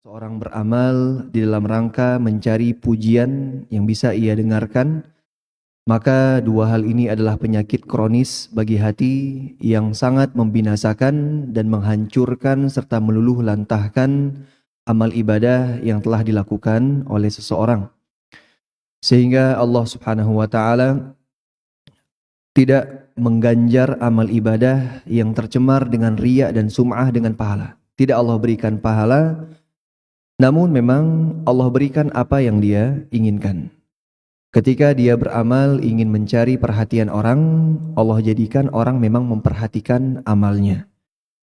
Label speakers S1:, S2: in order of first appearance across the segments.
S1: Seorang beramal di dalam rangka mencari pujian yang bisa ia dengarkan, maka dua hal ini adalah penyakit kronis bagi hati yang sangat membinasakan dan menghancurkan serta meluluh lantahkan amal ibadah yang telah dilakukan oleh seseorang. Sehingga Allah Subhanahu wa taala tidak mengganjar amal ibadah yang tercemar dengan riya dan sum'ah dengan pahala. Tidak Allah berikan pahala, namun memang Allah berikan apa yang dia inginkan. Ketika dia beramal ingin mencari perhatian orang, Allah jadikan orang memang memperhatikan amalnya.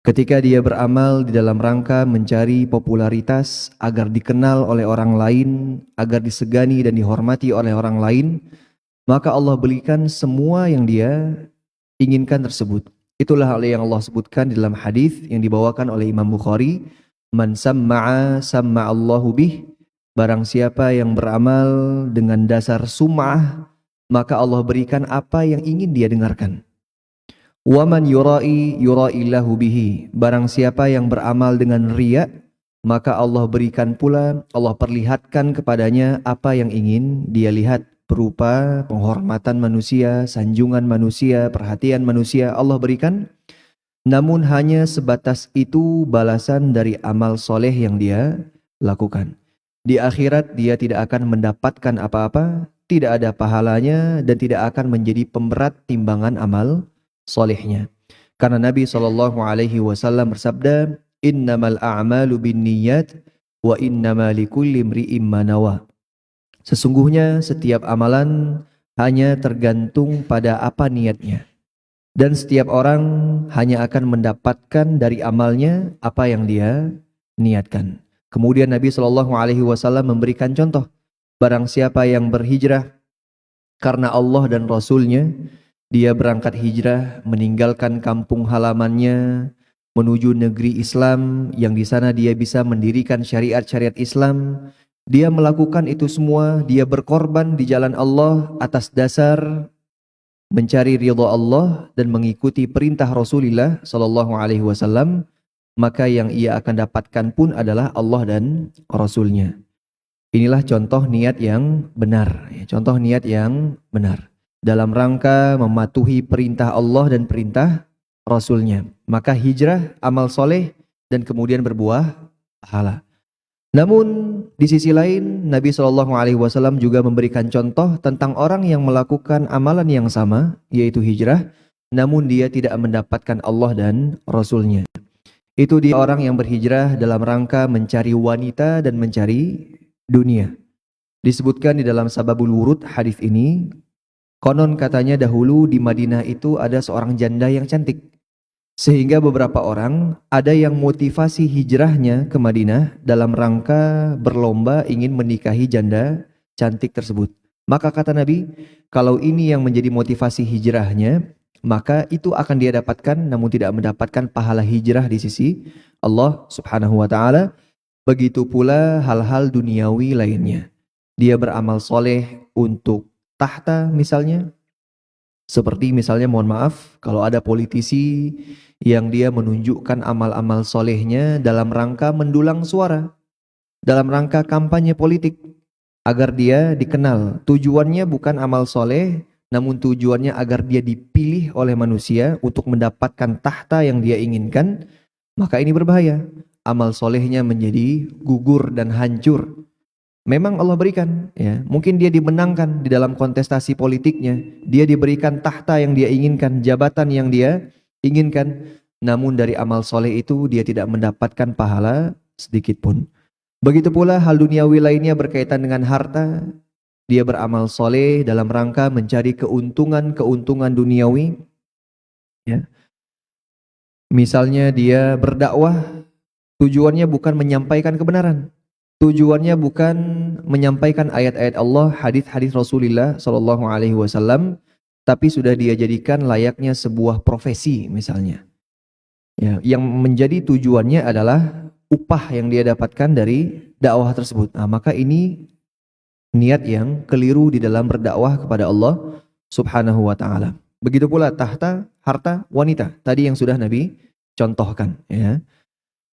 S1: Ketika dia beramal di dalam rangka mencari popularitas agar dikenal oleh orang lain, agar disegani dan dihormati oleh orang lain, maka Allah berikan semua yang dia inginkan tersebut. Itulah hal yang Allah sebutkan di dalam hadis yang dibawakan oleh Imam Bukhari, man samma'a samma'allahu bih. Barang siapa yang beramal dengan dasar sum'ah, maka Allah berikan apa yang ingin dia dengarkan. Wa man yura'i yura'illahu bihi. Barang siapa yang beramal dengan riya, maka Allah berikan pula, Allah perlihatkan kepadanya apa yang ingin dia lihat, berupa penghormatan manusia, sanjungan manusia, perhatian manusia Allah berikan. Namun hanya sebatas itu balasan dari amal soleh yang dia lakukan. Di akhirat dia tidak akan mendapatkan apa-apa, tidak ada pahalanya dan tidak akan menjadi pemberat timbangan amal solehnya. Karena Nabi SAW bersabda, innamal a'malu binniyat wa innama likulli imri'im ma nawa. Sesungguhnya setiap amalan hanya tergantung pada apa niatnya. Dan setiap orang hanya akan mendapatkan dari amalnya apa yang dia niatkan. Kemudian Nabi SAW memberikan contoh. Barang siapa yang berhijrah karena Allah dan Rasulnya, dia berangkat hijrah meninggalkan kampung halamannya menuju negeri Islam yang di sana dia bisa mendirikan syariat-syariat Islam. Dia melakukan itu semua, dia berkorban di jalan Allah atas dasar mencari ridha Allah dan mengikuti perintah Rasulullah sallallahu alaihi wasallam, maka yang ia akan dapatkan pun adalah Allah dan Rasulnya. Inilah contoh niat yang benar, contoh niat yang benar dalam rangka mematuhi perintah Allah dan perintah Rasulnya. Maka hijrah, amal soleh dan kemudian berbuah pahala. Namun di sisi lain Nabi SAW juga memberikan contoh tentang orang yang melakukan amalan yang sama, yaitu hijrah, namun dia tidak mendapatkan Allah dan Rasulnya. Itu dia orang yang berhijrah dalam rangka mencari wanita dan mencari dunia. Disebutkan di dalam Sababul Wurud hadis ini, konon katanya dahulu di Madinah itu ada seorang janda yang cantik. Sehingga beberapa orang ada yang motivasi hijrahnya ke Madinah dalam rangka berlomba ingin menikahi janda cantik tersebut. Maka kata Nabi, kalau ini yang menjadi motivasi hijrahnya, maka itu akan dia dapatkan namun tidak mendapatkan pahala hijrah di sisi Allah Subhanahu wa taala. Begitu pula hal-hal duniawi lainnya. Dia beramal soleh untuk tahta misalnya, seperti misalnya mohon maaf kalau ada politisi yang dia menunjukkan amal-amal solehnya dalam rangka mendulang suara, dalam rangka kampanye politik, agar dia dikenal. Tujuannya bukan amal soleh, namun tujuannya agar dia dipilih oleh manusia untuk mendapatkan tahta yang dia inginkan, maka ini berbahaya. Amal solehnya menjadi gugur dan hancur. Memang Allah berikan, ya, mungkin dia dimenangkan di dalam kontestasi politiknya, dia diberikan tahta yang dia inginkan, jabatan yang dia inginkan, namun dari amal soleh itu dia tidak mendapatkan pahala sedikit pun. Begitu pula hal duniawi lainnya berkaitan dengan harta, dia beramal soleh dalam rangka mencari keuntungan duniawi, ya. Misalnya dia berdakwah, tujuannya bukan menyampaikan kebenaran. Tujuannya bukan menyampaikan ayat-ayat Allah, hadis-hadis Rasulullah Shallallahu Alaihi Wasallam, tapi sudah dia jadikan layaknya sebuah profesi misalnya. Ya, yang menjadi tujuannya adalah upah yang dia dapatkan dari dakwah tersebut. Nah, maka ini niat yang keliru di dalam berdakwah kepada Allah Subhanahu Wa Taala. Begitu pula tahta, harta, wanita. Tadi yang sudah Nabi contohkan. Ya.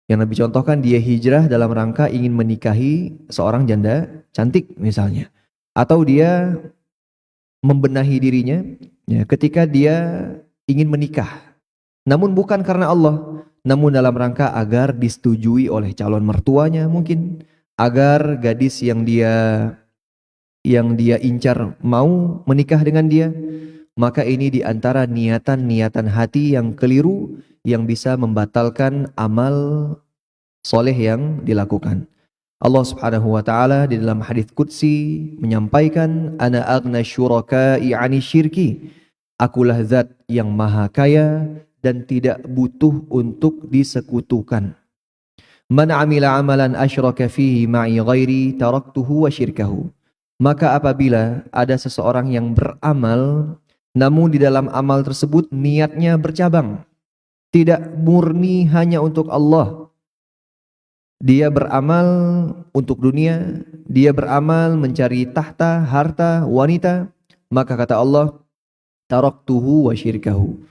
S1: Yang Nabi contohkan, dia hijrah dalam rangka ingin menikahi seorang janda cantik misalnya. Atau dia membenahi dirinya ya, ketika dia ingin menikah. Namun bukan karena Allah, namun dalam rangka agar disetujui oleh calon mertuanya mungkin, agar gadis yang dia incar mau menikah dengan dia. Maka ini diantara niatan-niatan hati yang keliru yang bisa membatalkan amal soleh yang dilakukan. Allah Subhanahu wa taala di dalam hadis qudsi menyampaikan, ana aghna syuraka'i 'ani syirki. Akulah zat yang maha kaya dan tidak butuh untuk disekutukan. Man 'amila 'amalan asyraka fihi ma'i ghairi taraktuhu wa syirkahu. Maka apabila ada seseorang yang beramal namun di dalam amal tersebut niatnya bercabang, tidak murni hanya untuk Allah. Dia beramal untuk dunia, dia beramal mencari tahta, harta, wanita, maka kata Allah, taraktuhu wa syirkahu.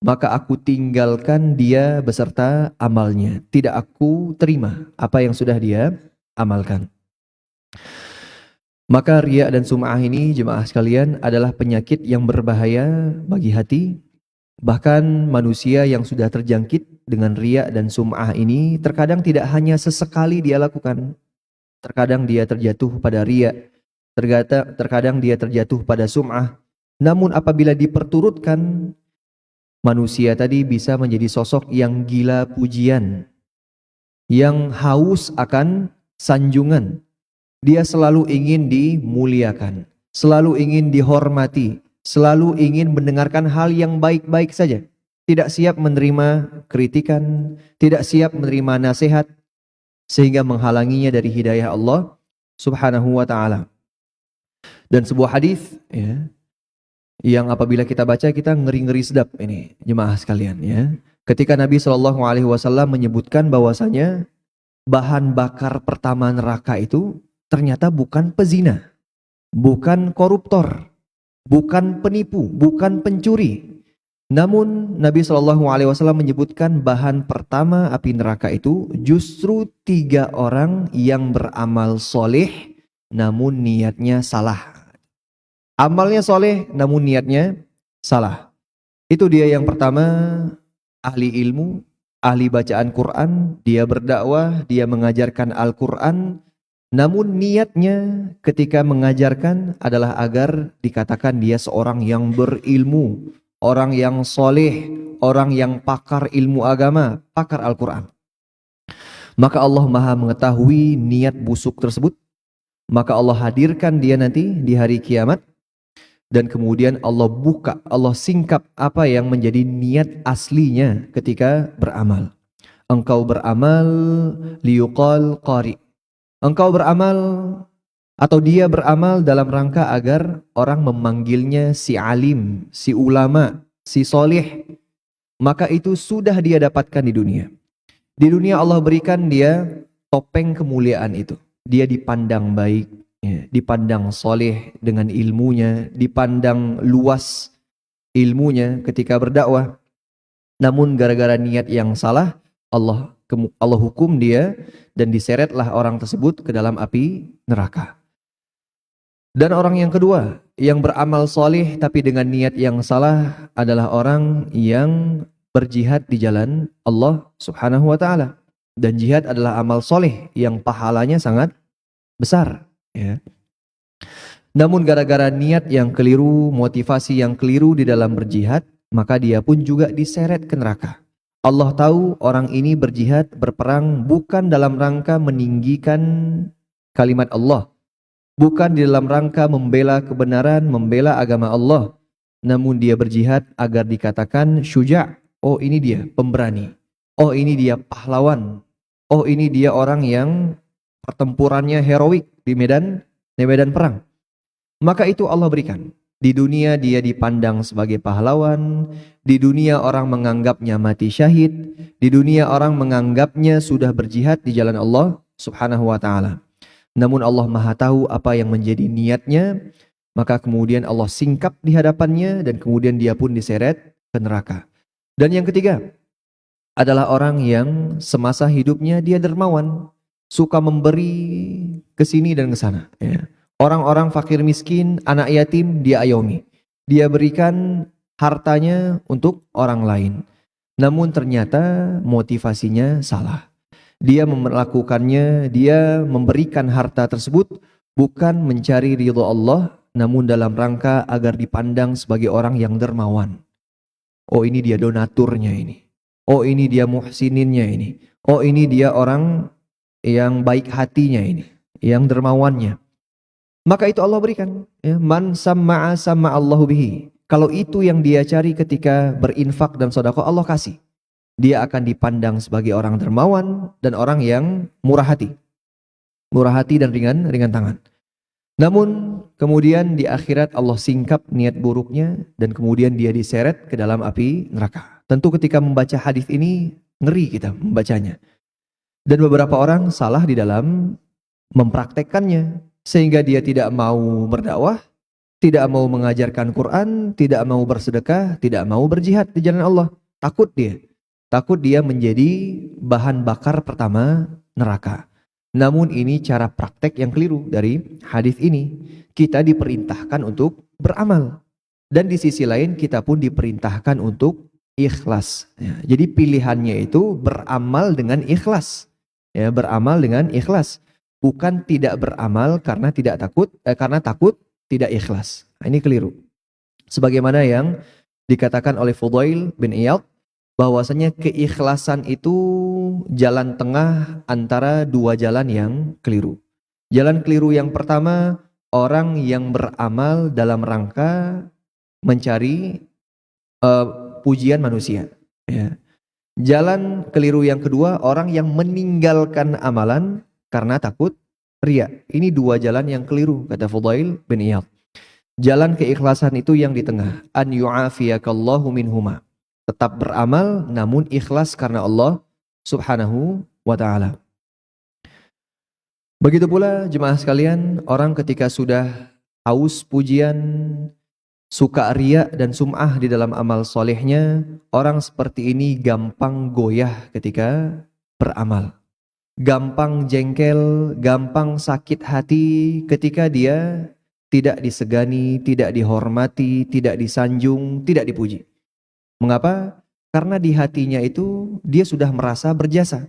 S1: Maka aku tinggalkan dia beserta amalnya. Tidak aku terima apa yang sudah dia amalkan. Maka riya dan sum'ah ini, jemaah sekalian, adalah penyakit yang berbahaya bagi hati. Bahkan manusia yang sudah terjangkit dengan riya dan sum'ah ini terkadang tidak hanya sesekali dia lakukan. Terkadang dia terjatuh pada riya, terkadang dia terjatuh pada sum'ah. Namun apabila diperturutkan, manusia tadi bisa menjadi sosok yang gila pujian, yang haus akan sanjungan. Dia selalu ingin dimuliakan, selalu ingin dihormati, selalu ingin mendengarkan hal yang baik-baik saja. Tidak siap menerima kritikan, tidak siap menerima nasihat, sehingga menghalanginya dari hidayah Allah Subhanahu wa taala. Dan sebuah hadis ya, yang apabila kita baca kita ngeri-ngeri sedap ini, jemaah sekalian ya. Ketika Nabi Shallallahu alaihi wasallam menyebutkan bahwasanya bahan bakar pertama neraka itu ternyata bukan pezina, bukan koruptor, bukan penipu, bukan pencuri. Namun Nabi Shallallahu alaihi wasallam menyebutkan bahan pertama api neraka itu justru 3 orang yang beramal soleh namun niatnya salah. Amalnya soleh namun niatnya salah. Itu dia yang pertama, ahli ilmu, ahli bacaan Quran, dia berdakwah, dia mengajarkan Al-Quran, namun niatnya ketika mengajarkan adalah agar dikatakan dia seorang yang berilmu, orang yang soleh, orang yang pakar ilmu agama, pakar Al-Quran. Maka Allah maha mengetahui niat busuk tersebut. Maka Allah hadirkan dia nanti di hari kiamat. Dan kemudian Allah buka, Allah singkap apa yang menjadi niat aslinya ketika beramal. Engkau beramal liyuqal qari. Engkau beramal atau dia beramal dalam rangka agar orang memanggilnya si alim, si ulama, si soleh. Maka itu sudah dia dapatkan di dunia. Di dunia Allah berikan dia topeng kemuliaan itu. Dia dipandang baik, ya, dipandang soleh dengan ilmunya, dipandang luas ilmunya ketika berdakwah. Namun gara-gara niat yang salah, Allah hukum dia dan diseretlah orang tersebut ke dalam api neraka. Dan orang yang kedua yang beramal soleh tapi dengan niat yang salah adalah orang yang berjihad di jalan Allah Subhanahu wa taala. Dan jihad adalah amal soleh yang pahalanya sangat besar ya. Namun gara-gara niat yang keliru, motivasi yang keliru di dalam berjihad, maka dia pun juga diseret ke neraka. Allah tahu orang ini berjihad, berperang bukan dalam rangka meninggikan kalimat Allah, bukan di dalam rangka membela kebenaran, membela agama Allah. Namun dia berjihad agar dikatakan syuja', oh ini dia pemberani, oh ini dia pahlawan, oh ini dia orang yang pertempurannya heroik di medan perang. Maka itu Allah berikan. Di dunia dia dipandang sebagai pahlawan, di dunia orang menganggapnya mati syahid, di dunia orang menganggapnya sudah berjihad di jalan Allah Subhanahu wa taala. Namun Allah Maha tahu apa yang menjadi niatnya, maka kemudian Allah singkap di hadapannya dan kemudian dia pun diseret ke neraka. Dan yang ketiga, adalah orang yang semasa hidupnya dia dermawan, suka memberi ke sini dan ke sana. Ya. Orang-orang fakir miskin, anak yatim dia ayomi. Dia berikan hartanya untuk orang lain. Namun ternyata motivasinya salah. Dia melakukannya, dia memberikan harta tersebut bukan mencari ridho Allah, namun dalam rangka agar dipandang sebagai orang yang dermawan. Oh ini dia donaturnya ini. Oh ini dia muhsininnya ini. Oh ini dia orang yang baik hatinya ini. Yang dermawannya. Maka itu Allah berikan. Ya, man samma'a samma'allahu bihi. Kalau itu yang dia cari ketika berinfak dan sedekah, Allah kasih. Dia akan dipandang sebagai orang dermawan dan orang yang murah hati. Murah hati dan ringan tangan. Namun kemudian di akhirat Allah singkap niat buruknya dan kemudian dia diseret ke dalam api neraka. Tentu ketika membaca hadis ini ngeri kita membacanya. Dan beberapa orang salah di dalam mempraktekkannya sehingga dia tidak mau berdakwah, tidak mau mengajarkan Quran, tidak mau bersedekah, tidak mau berjihad di jalan Allah. Takut dia. Takut dia menjadi bahan bakar pertama neraka. Namun ini cara praktek yang keliru dari hadis ini. Kita diperintahkan untuk beramal. Dan di sisi lain kita pun diperintahkan untuk ikhlas. Ya, jadi pilihannya itu beramal dengan ikhlas. Ya, beramal dengan ikhlas. Bukan tidak beramal karena karena takut tidak ikhlas. Nah, ini keliru. Sebagaimana yang dikatakan oleh Fudail bin Iyad, bahwasanya keikhlasan itu jalan tengah antara dua jalan yang keliru. Jalan keliru yang pertama, orang yang beramal dalam rangka mencari pujian manusia. Ya. Jalan keliru yang kedua, orang yang meninggalkan amalan karena takut riya. Ini dua jalan yang keliru, kata Fudail bin Iyad. Jalan keikhlasan itu yang di tengah. An yu'afiyakallahu minhuma. Tetap beramal namun ikhlas karena Allah Subhanahu wa ta'ala. Begitu pula jemaah sekalian, orang ketika sudah haus pujian, suka riya dan sum'ah di dalam amal solehnya, orang seperti ini gampang goyah ketika beramal. Gampang jengkel, gampang sakit hati ketika dia tidak disegani, tidak dihormati, tidak disanjung, tidak dipuji. Mengapa? Karena di hatinya itu dia sudah merasa berjasa.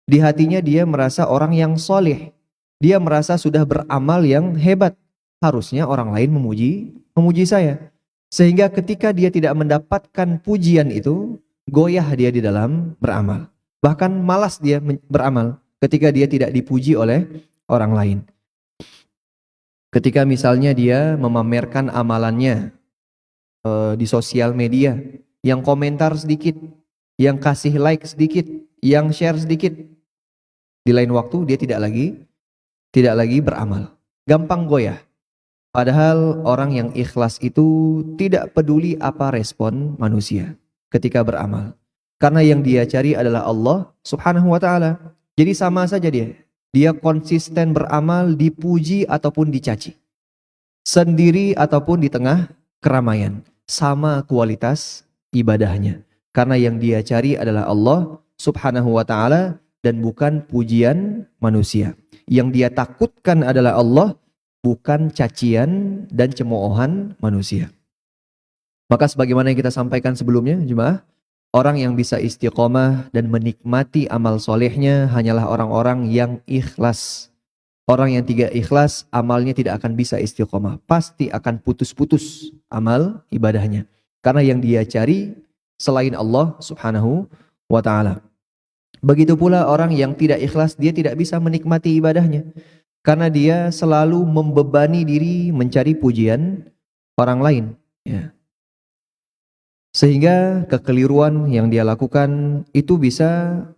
S1: Di hatinya dia merasa orang yang soleh. Dia merasa sudah beramal yang hebat. Harusnya orang lain memuji saya. Sehingga ketika dia tidak mendapatkan pujian itu, goyah dia di dalam beramal. Bahkan malas dia beramal ketika dia tidak dipuji oleh orang lain. Ketika misalnya dia memamerkan amalannya di sosial media, yang komentar sedikit, yang kasih like sedikit, yang share sedikit, di lain waktu dia tidak lagi beramal, gampang goyah. Padahal orang yang ikhlas itu tidak peduli apa respon manusia ketika beramal, karena yang dia cari adalah Allah Subhanahu wa ta'ala. Jadi sama saja dia konsisten beramal, dipuji ataupun dicaci, sendiri ataupun di tengah keramaian, sama kualitas ibadahnya. Karena yang dia cari adalah Allah Subhanahu wa ta'ala dan bukan pujian manusia. Yang dia takutkan adalah Allah, bukan cacian dan cemoohan manusia. Maka sebagaimana yang kita sampaikan sebelumnya, jemaah, orang yang bisa istiqomah dan menikmati amal solehnya hanyalah orang-orang yang ikhlas. Orang yang tidak ikhlas, amalnya tidak akan bisa istiqomah. Pasti akan putus-putus amal ibadahnya. Karena yang dia cari selain Allah Subhanahu wa ta'ala. Begitu pula orang yang tidak ikhlas, dia tidak bisa menikmati ibadahnya. Karena dia selalu membebani diri mencari pujian orang lain. Ya. Sehingga kekeliruan yang dia lakukan itu bisa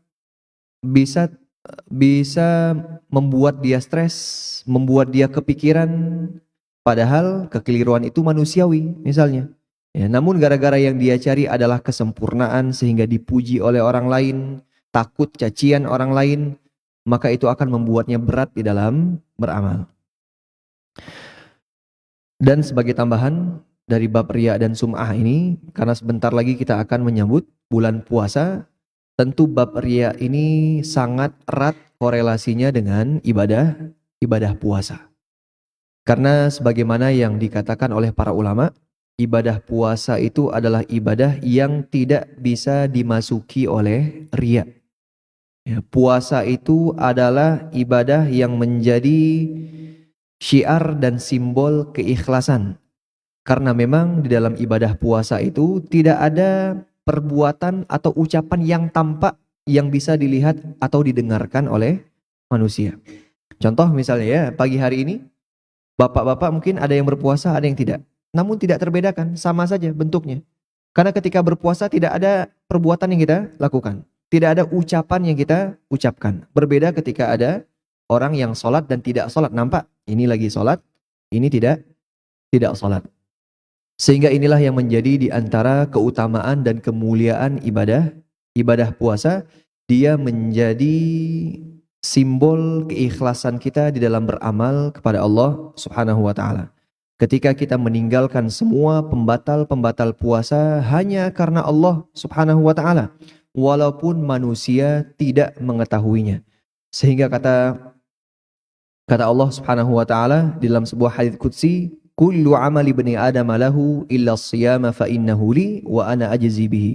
S1: membuat dia stres, membuat dia kepikiran, padahal kekeliruan itu manusiawi misalnya. Ya, namun gara-gara yang dia cari adalah kesempurnaan sehingga dipuji oleh orang lain, takut cacian orang lain, maka itu akan membuatnya berat di dalam beramal. Dan sebagai tambahan dari bab riya dan sum'ah ini, karena sebentar lagi kita akan menyambut bulan puasa, Tentu bab riya ini sangat erat korelasinya dengan ibadah puasa. Karena sebagaimana yang dikatakan oleh para ulama, ibadah puasa itu adalah ibadah yang tidak bisa dimasuki oleh riya. Ya, puasa itu adalah ibadah yang menjadi syiar dan simbol keikhlasan. Karena memang di dalam ibadah puasa itu tidak ada perbuatan atau ucapan yang tampak yang bisa dilihat atau didengarkan oleh manusia. Contoh misalnya ya, pagi hari ini bapak-bapak mungkin ada yang berpuasa, ada yang tidak. Namun tidak terbedakan, sama saja bentuknya. Karena ketika berpuasa tidak ada perbuatan yang kita lakukan. Tidak ada ucapan yang kita ucapkan. Berbeda ketika ada orang yang sholat dan tidak sholat. Nampak? Ini lagi sholat, ini tidak sholat. Sehingga inilah yang menjadi di antara keutamaan dan kemuliaan ibadah puasa. Dia menjadi simbol keikhlasan kita di dalam beramal kepada Allah Subhanahu wa taala. Ketika kita meninggalkan semua pembatal-pembatal puasa hanya karena Allah Subhanahu wa taala, walaupun manusia tidak mengetahuinya. Sehingga kata Allah Subhanahu wa taala dalam sebuah hadits qudsi, kullu amali bani adam lahu illa as-siyama fa innahu li wa ana ajzi bihi.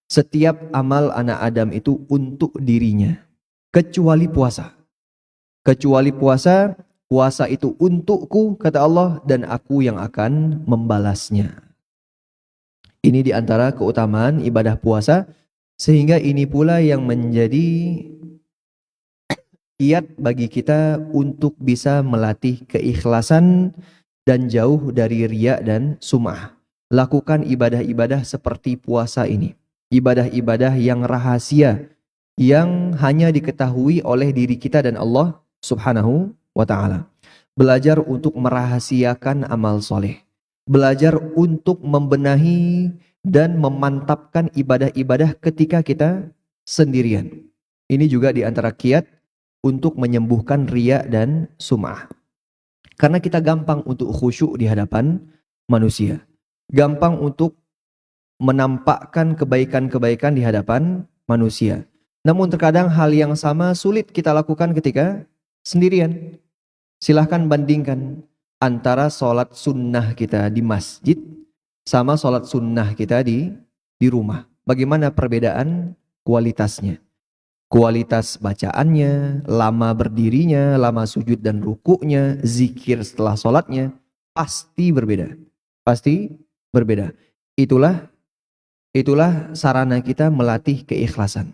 S1: Setiap amal anak Adam itu untuk dirinya, kecuali puasa. Kecuali puasa, puasa itu untukku, kata Allah, dan aku yang akan membalasnya. Ini di antara keutamaan ibadah puasa, sehingga ini pula yang menjadi kiat bagi kita untuk bisa melatih keikhlasan dan jauh dari riya dan sum'ah. Lakukan ibadah-ibadah seperti puasa ini. Ibadah-ibadah yang rahasia, yang hanya diketahui oleh diri kita dan Allah Subhanahu wa ta'ala. Belajar untuk merahasiakan amal soleh. Belajar untuk membenahi dan memantapkan ibadah-ibadah ketika kita sendirian. Ini juga di antara kiat untuk menyembuhkan riya dan sum'ah. Karena kita gampang untuk khusyuk di hadapan manusia. Gampang untuk menampakkan kebaikan-kebaikan di hadapan manusia. Namun terkadang hal yang sama sulit kita lakukan ketika sendirian. Silahkan bandingkan antara sholat sunnah kita di masjid sama sholat sunnah kita di rumah. Bagaimana perbedaan kualitasnya? Kualitas bacaannya, lama berdirinya, lama sujud dan rukuknya, zikir setelah sholatnya, pasti berbeda. Pasti berbeda. Itulah sarana kita melatih keikhlasan.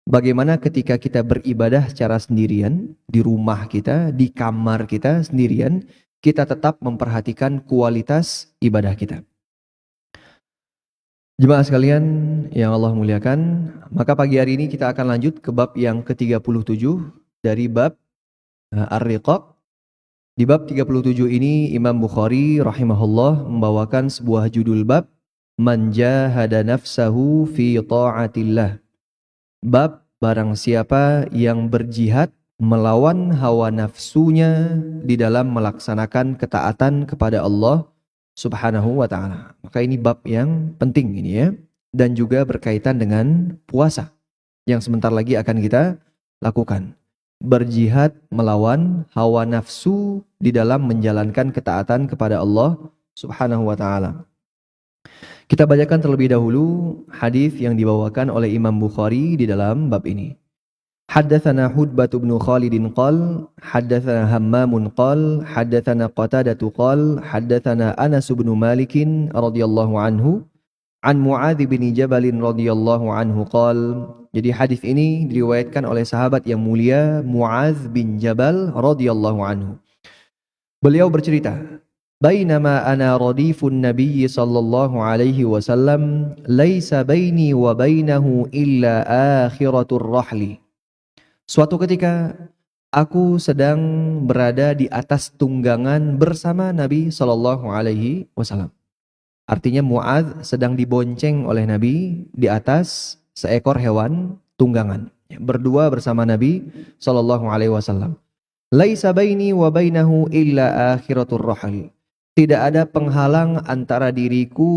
S1: Bagaimana ketika kita beribadah secara sendirian, di rumah kita, di kamar kita sendirian, kita tetap memperhatikan kualitas ibadah kita. Jemaah sekalian yang Allah muliakan, maka pagi hari ini kita akan lanjut ke bab yang ke-37 dari bab Ar-Riqaq. Di bab 37 ini Imam Bukhari rahimahullah membawakan sebuah judul bab, Man jahada nafsahu fi ta'atillah. Bab barang siapa yang berjihad melawan hawa nafsunya di dalam melaksanakan ketaatan kepada Allah Subhanahu wa ta'ala. Maka ini bab yang penting ini ya. Dan juga berkaitan dengan puasa yang sebentar lagi akan kita lakukan. Berjihad melawan hawa nafsu di dalam menjalankan ketaatan kepada Allah Subhanahu wa ta'ala. Kita bacakan terlebih dahulu hadis yang dibawakan oleh Imam Bukhari di dalam bab ini. Haddatsana Hudbah bin Khalid qal, haddatsana Hammamun qal, haddatsana Qatadah qal, haddatsana Anas bin Malik radhiyallahu anhu, an Muadz bin Jabal radhiyallahu anhu qal. Jadi hadis ini diriwayatkan oleh sahabat yang mulia Muadz bin Jabal radhiyallahu anhu. Beliau bercerita, Bainama ana radifun Nabi sallallahu alaihi wasallam laisa baini wa bainahu illa akhiratur rahli. Suatu ketika aku sedang berada di atas tunggangan bersama Nabi sallallahu alaihi wasallam. Artinya Muadz sedang dibonceng oleh Nabi di atas seekor hewan tunggangan, berdua bersama Nabi sallallahu alaihi wasallam. Laisa baini wa bainahu illa akhiratur rahli. tidak ada penghalang antara diriku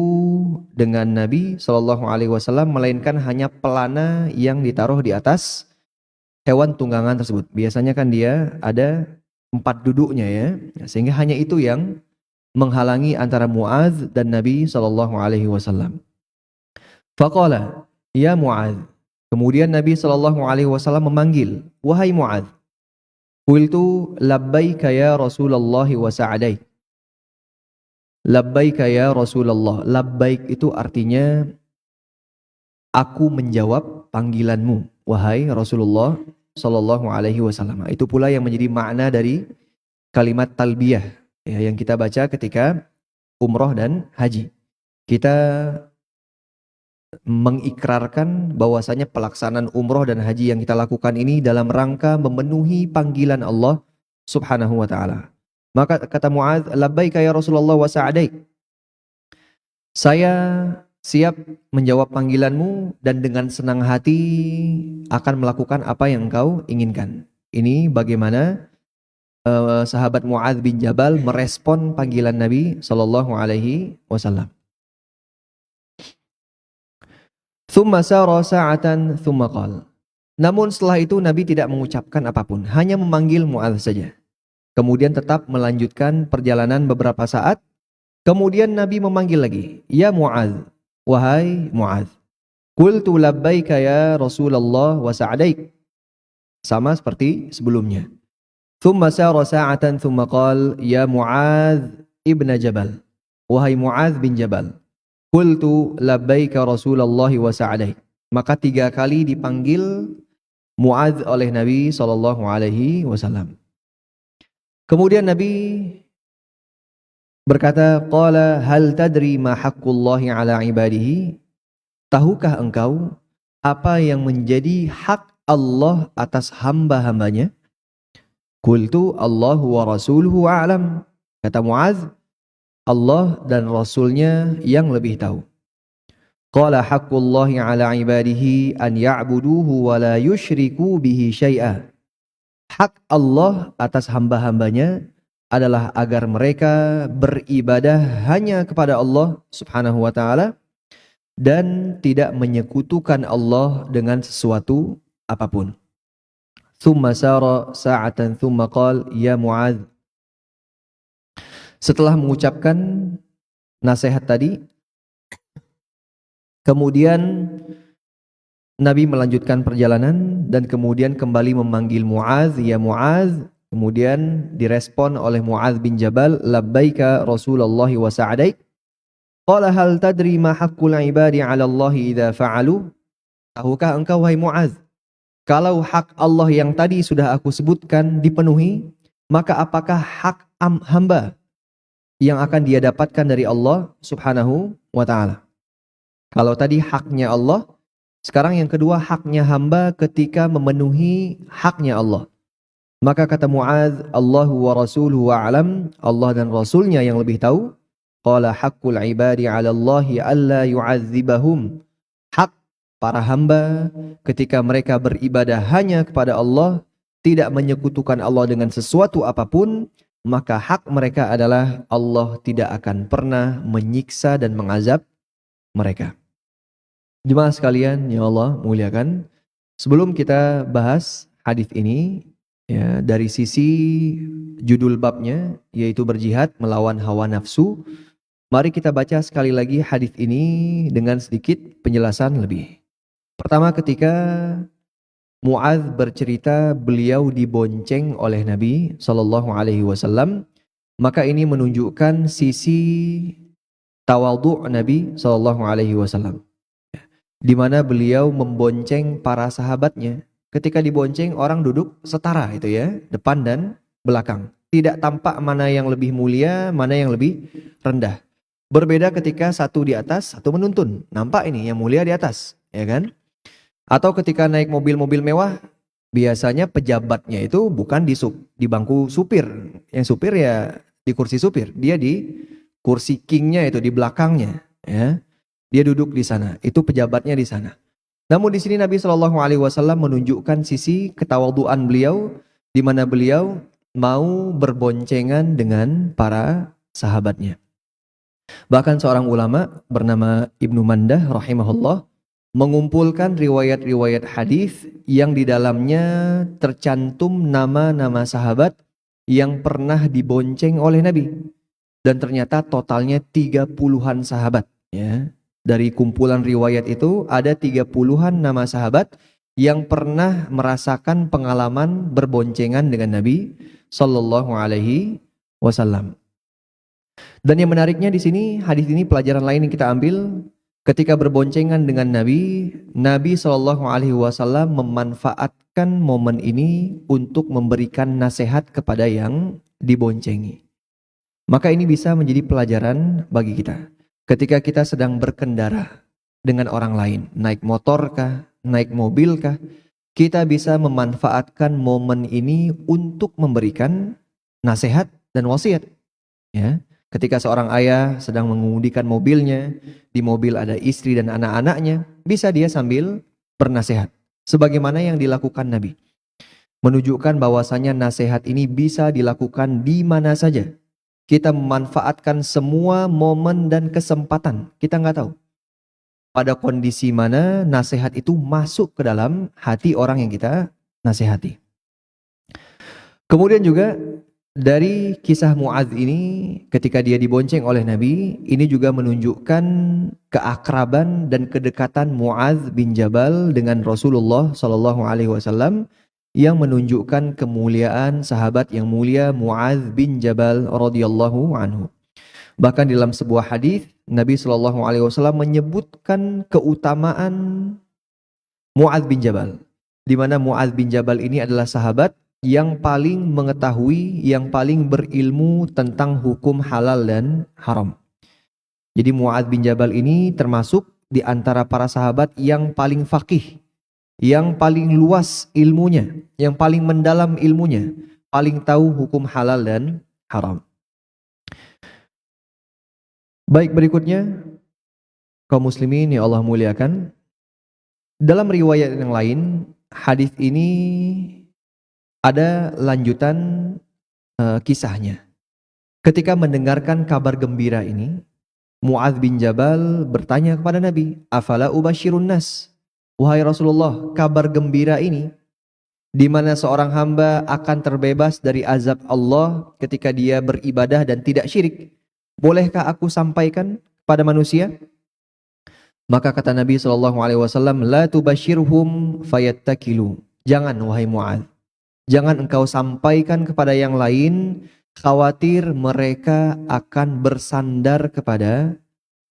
S1: dengan Nabi Shallallahu Alaihi Wasallam melainkan hanya pelana yang ditaruh di atas hewan tunggangan tersebut. Biasanya kan dia ada 4 duduknya ya, sehingga hanya itu yang menghalangi antara Muadz dan Nabi Shallallahu Alaihi Wasallam. Faqala, ya Muadz. Kemudian Nabi Shallallahu Alaihi Wasallam memanggil, wahai Muadz. Qultu labbaika ya Rasulullah wa sa'adaik. Labbaika ya Rasulullah. Labbaik itu artinya aku menjawab panggilanmu, wahai Rasulullah Sallallahu Alaihi Wasallam. Itu pula yang menjadi makna dari kalimat talbiyah ya, yang kita baca ketika umroh dan haji. Kita mengikrarkan bahwasanya pelaksanaan umroh dan haji yang kita lakukan ini dalam rangka memenuhi panggilan Allah Subhanahu wa taala. Maka kata Muadz, labbaika ya Rasulullah wa sa'adaik. Saya siap menjawab panggilanmu dan dengan senang hati akan melakukan apa yang engkau inginkan. Ini bagaimana sahabat Muadz bin Jabal merespon panggilan Nabi sallallahu alaihi wasallam. Tsumma sara sa'atan tsumma qala. Namun setelah itu Nabi tidak mengucapkan apapun, hanya memanggil Muadz saja. Kemudian tetap melanjutkan perjalanan beberapa saat. Kemudian Nabi memanggil lagi, ya Muadz, wahai Muadz. Qultu labbaika ya Rasulullah wa sa'adaik. Sama seperti sebelumnya. Tsumma sara sa'atan tsumma qala, ya Muadz ibn Jabal, wahai Muadz bin Jabal. Qultu labbaika Rasulullah wa sa'adaik. Maka 3 kali dipanggil Muadz oleh Nabi sallallahu alaihi wasallam. Kemudian Nabi berkata, qala hal tadri ma haqqullahi ala ibadihi? Tahukah engkau apa yang menjadi hak Allah atas hamba-hambanya? Qultu Allahu wa rasuluhu a'lam. Kata Muadz, Allah dan Rasulnya yang lebih tahu. Qala haqqullahi ala ibadihi an ya'buduhu wa la yushriku bihi syai'a. Hak Allah atas hamba-hambanya adalah agar mereka beribadah hanya kepada Allah Subhanahu wa taala dan tidak menyekutukan Allah dengan sesuatu apapun. Tsumma sara sa'atan tsumma qala ya Muadz. Setelah mengucapkan nasihat tadi, kemudian Nabi melanjutkan perjalanan dan kemudian kembali memanggil Muadz, ya Muadz. Kemudian direspon oleh Muadz bin Jabal, labbaika Rasulullah wa sa'adaik. Qala hal tadri ma haqqul ibadi 'ala Allah idza fa'alu? Tahukah engkau wahai Muadz, kalau hak Allah yang tadi sudah aku sebutkan dipenuhi, maka apakah hak hamba yang akan dia dapatkan dari Allah Subhanahu wa taala? Kalau tadi haknya Allah, sekarang yang kedua haknya hamba ketika memenuhi haknya Allah. Maka kata Muadz, Allahu wa rasuluhu a'lam, Allah dan Rasulnya yang lebih tahu. Qala haqqul ibadi 'ala Allahi alla yu'adzibahum. Hak para hamba ketika mereka beribadah hanya kepada Allah, tidak menyekutukan Allah dengan sesuatu apapun, maka hak mereka adalah Allah tidak akan pernah menyiksa dan mengazab mereka. Jemaah sekalian yang Allah muliakan, sebelum kita bahas hadis ini ya, dari sisi judul babnya yaitu berjihad melawan hawa nafsu, mari kita baca sekali lagi hadis ini dengan sedikit penjelasan lebih. Pertama, ketika Muadz bercerita beliau dibonceng oleh Nabi Shallallahu Alaihi Wasallam, maka ini menunjukkan sisi tawadhu Nabi Shallallahu Alaihi Wasallam, di mana beliau membonceng para sahabatnya. Ketika dibonceng, orang duduk setara itu ya, depan dan belakang. Tidak tampak mana yang lebih mulia, mana yang lebih rendah. Berbeda ketika satu di atas, satu menuntun. Nampak ini yang mulia di atas, ya kan? Atau ketika naik mobil-mobil mewah, biasanya pejabatnya itu bukan di bangku supir. Yang supir ya di kursi supir, dia di kursi kingnya itu di belakangnya, ya. Dia duduk di sana, itu pejabatnya di sana. Namun di sini Nabi Shallallahu Alaihi Wasallam menunjukkan sisi ketawaduan beliau, di mana beliau mau berboncengan dengan para sahabatnya. Bahkan seorang ulama bernama Ibnu Mandah rahimahullah mengumpulkan riwayat-riwayat hadis yang di dalamnya tercantum nama-nama sahabat yang pernah dibonceng oleh Nabi. Dan ternyata totalnya 30-an sahabat. Ya. Dari kumpulan riwayat itu ada 30-an nama sahabat yang pernah merasakan pengalaman berboncengan dengan Nabi Sallallahu Alaihi Wasallam. Dan yang menariknya di sini, hadis ini pelajaran lain yang kita ambil, ketika berboncengan dengan Nabi, Nabi Shallallahu Alaihi Wasallam memanfaatkan momen ini untuk memberikan nasihat kepada yang diboncengi. Maka ini bisa menjadi pelajaran bagi kita. Ketika kita sedang berkendara dengan orang lain, naik motor kah, naik mobil kah, kita bisa memanfaatkan momen ini untuk memberikan nasihat dan wasiat. Ya. Ketika seorang ayah sedang mengemudikan mobilnya, di mobil ada istri dan anak-anaknya, bisa dia sambil bernasihat. Sebagaimana yang dilakukan Nabi. Menunjukkan bahwasanya nasihat ini bisa dilakukan di mana saja. Kita memanfaatkan semua momen dan kesempatan. Kita nggak tahu pada kondisi mana nasihat itu masuk ke dalam hati orang yang kita nasihati. Kemudian juga dari kisah Muadz ini, ketika dia dibonceng oleh Nabi, ini juga menunjukkan keakraban dan kedekatan Muadz bin Jabal dengan Rasulullah Sallallahu Alaihi Wasallam, yang menunjukkan kemuliaan sahabat yang mulia Muadz bin Jabal radhiyallahu anhu. Bahkan dalam sebuah hadis Nabi Sallallahu Alaihi Wasallam menyebutkan keutamaan Muadz bin Jabal, di mana Muadz bin Jabal ini adalah sahabat yang paling mengetahui, yang paling berilmu tentang hukum halal dan haram. Jadi Muadz bin Jabal ini termasuk di antara para sahabat yang paling faqih, yang paling luas ilmunya, yang paling mendalam ilmunya, paling tahu hukum halal dan haram. Baik, berikutnya kaum muslimin yang Allah muliakan, dalam riwayat yang lain hadis ini ada lanjutan kisahnya. Ketika mendengarkan kabar gembira ini, Muadz bin Jabal bertanya kepada Nabi, "Afala ubashirun nas?" Wahai Rasulullah, kabar gembira ini di mana seorang hamba akan terbebas dari azab Allah ketika dia beribadah dan tidak syirik, bolehkah aku sampaikan pada manusia? Maka kata Nabi SAW, la tubashirhum fayattakilu. Jangan wahai Muadz, jangan engkau sampaikan kepada yang lain, khawatir mereka akan bersandar kepada